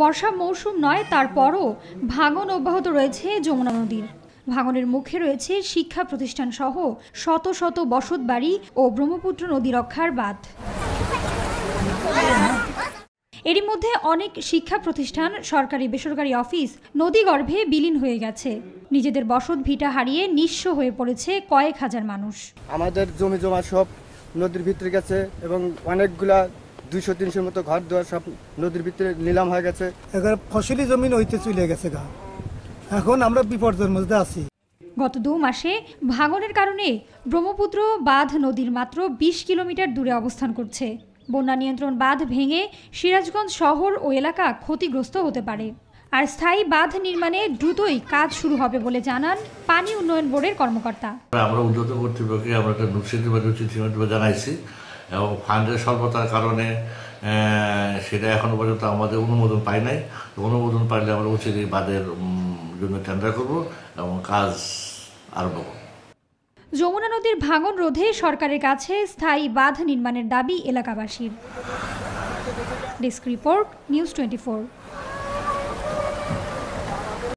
বর্ষা মৌসুম নয়, তারপরও ভাঙন অব্যাহত রয়েছে যমুনা নদীর। ভাঙনের মুখে রয়েছে শিক্ষা প্রতিষ্ঠান সহ শত শত বসতবাড়ি ও ব্রহ্মপুত্র নদী রক্ষার বাঁধ। এরই মধ্যে অনেক শিক্ষা প্রতিষ্ঠান, সরকারি বেসরকারি অফিস নদীগর্ভে বিলীন হয়ে গেছে। নিজেদের বসত ভিটা হারিয়ে নিঃস্ব হয়ে পড়েছে কয়েক হাজার মানুষ। আমাদের জমি জমা সব নদীর ভিতরে গেছে এবং অনেকগুলা 200-300 মতো ঘর দুয়ার সব নদীর ভিতরে নিলাম হয়ে গেছে। এখানে ফসলি জমি হইতে চলে গেছে গা, এখন আমরা বিপর্যয়ের মধ্যে আছি। গত 2 মাসে ভাঙনের কারণে ব্রহ্মপুত্র বাঁধ নদীর মাত্র 20 কিলোমিটার দূরে অবস্থান করছে। বন্যা নিয়ন্ত্রণ বাঁধ ভেঙে সিরাজগঞ্জ শহর ও এলাকা ক্ষতিগ্রস্ত হতে পারে। আর স্থায়ী বাঁধ নির্মাণে দ্রুতই কাজ শুরু হবে বলে জানান পানি উন্নয়ন বোর্ডের কর্মকর্তা। আমরা উদ্যত কর্তৃপক্ষকে আমরা একটা চিঠি জানাইছি এবং ফান্ডের স্বল্পতার কারণে সেটা এখনো পর্যন্ত আমাদের অনুমোদন পাই নাই। অনুমোদন পাইলে আমরা উচিত এই বাঁধের জন্য টেন্ডার করব এবং কাজ আরম্ভ করব। যমুনা নদীর ভাঙন রোধে সরকারের কাছে স্থায়ী বাঁধ নির্মাণের দাবি এলাকাবাসীর। Desk report, news 24।